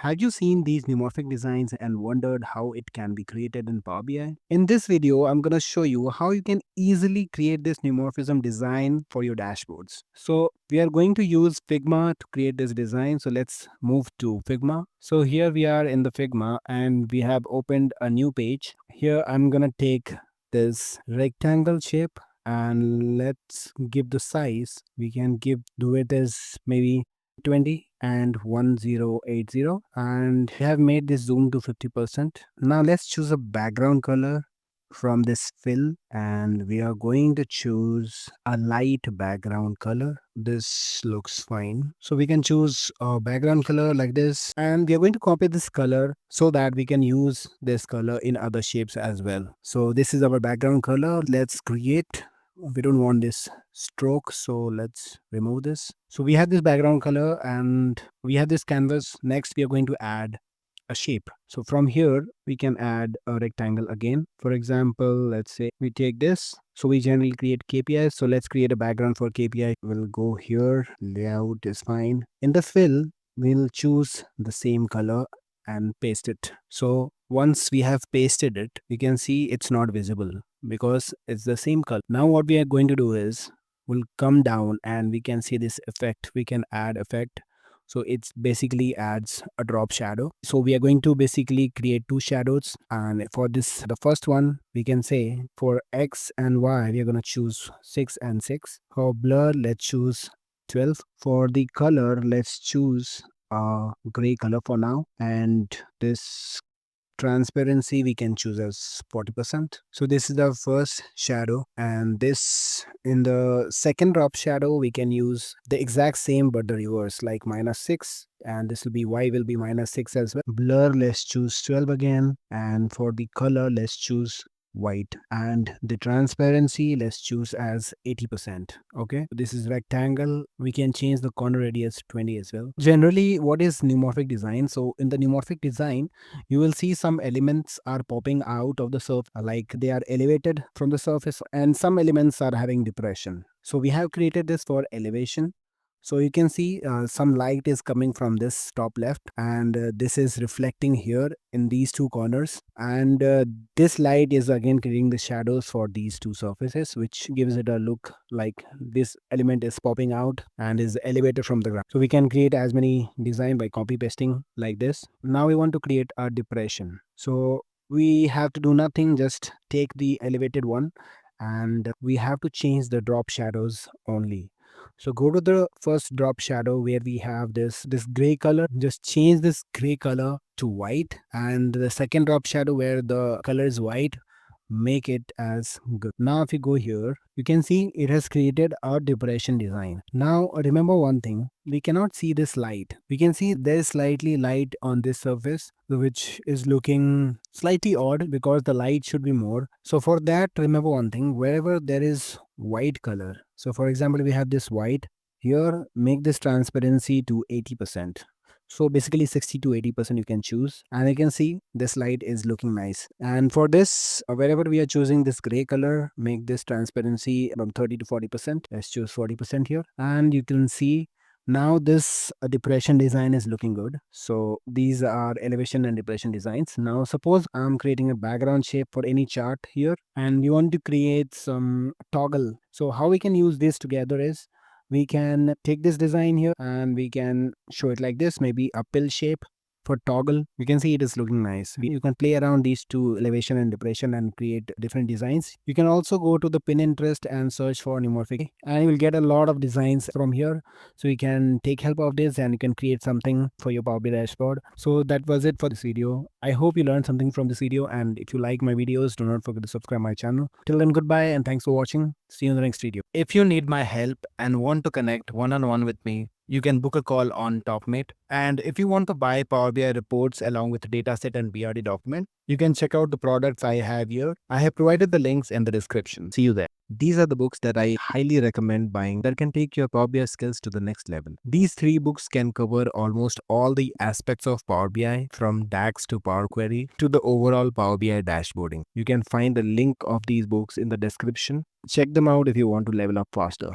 Have you seen these neumorphic designs and wondered how it can be created in Power BI? In this video, I'm going to show you how you can easily create this neumorphism design for your dashboards. So we are going to use Figma to create this design. So let's move to Figma. So here we are in the Figma and we have opened a new page. Here I'm going to take this rectangle shape and let's give the size. We can do it as maybe 20 and 1080, and we have made this zoom to 50%. Now let's choose a background color from this fill, and we are going to choose a light background color. This looks fine, so we can choose a background color like this, and we are going to copy this color so that we can use this color in other shapes as well. So this is our background color. Let's create, we don't want this stroke, so let's remove this. So we have this background color and we have this canvas. Next we are going to add a shape. So from here we can add a rectangle again. For example, let's say we take this. So we generally create KPIs, so let's create a background for KPI. We'll go here, layout is fine. In the fill we'll choose the same color and paste it. So once we have pasted it, we can see it's not visible because it's the same color. Now what we are going to do is we'll come down and we can see this effect. We can add effect. So it's basically adds a drop shadow. So we are going to basically create two shadows, and for this, the first one, we can say for X and Y we are going to choose 6 and 6. For blur, let's choose 12. For the color, let's choose a gray color for now, and this transparency we can choose as 40%. So this is the first shadow, and this in the second drop shadow we can use the exact same but the reverse, like -6, and this will be Y will be -6 as well. Blur, let's choose 12 again, and for the color let's choose white, and the transparency let's choose as 80%. Okay, this is rectangle. We can change the corner radius to 20 as well. Generally, what is neumorphic design? So in the neumorphic design you will see some elements are popping out of the surface, like they are elevated from the surface, and some elements are having depression. So we have created this for elevation. So you can see some light is coming from this top left, and this is reflecting here in these two corners, and this light is again creating the shadows for these two surfaces, which gives it a look like this element is popping out and is elevated from the ground. So we can create as many design by copy pasting like this. Now we want to create a depression. So we have to do nothing, just take the elevated one, and we have to change the drop shadows only. So go to the first drop shadow where we have this gray color. Just change this gray color to white, and the second drop shadow where the color is white, make it as good. Now if you go here, you can see it has created a depression design. Now remember one thing, we cannot see this light. We can see there is slightly light on this surface, which is looking slightly odd because the light should be more. So for that, remember one thing, wherever there is white color, so for example we have this white here, make this transparency to 80%. So basically 60 to 80% you can choose, and you can see this light is looking nice. And for this, wherever we are choosing this gray color, make this transparency from 30 to 40%. Let's choose 40% here, and you can see now this depression design is looking good. So these are elevation and depression designs. Now suppose I'm creating a background shape for any chart here, and we want to create some toggle. So how we can use this together is, we can take this design here and we can show it like this, maybe a pill shape for toggle. You can see it is looking nice. You can play around these two, elevation and depression, and create different designs. You can also go to the Pinterest and search for neumorphic, and you will get a lot of designs from here. So you can take help of this and you can create something for your Power BI dashboard. So that was it for this video. I hope you learned something from this video, and if you like my videos, do not forget to subscribe my channel. Till then, goodbye and thanks for watching. See you in the next video. If you need my help and want to connect one-on-one with me, you can book a call on Topmate. And if you want to buy Power BI reports along with dataset and BRD document, you can check out the products I have here. I have provided the links in the description. See you there. These are the books that I highly recommend buying that can take your Power BI skills to the next level. These 3 books can cover almost all the aspects of Power BI, from DAX to Power Query to the overall Power BI dashboarding. You can find the link of these books in the description. Check them out if you want to level up faster.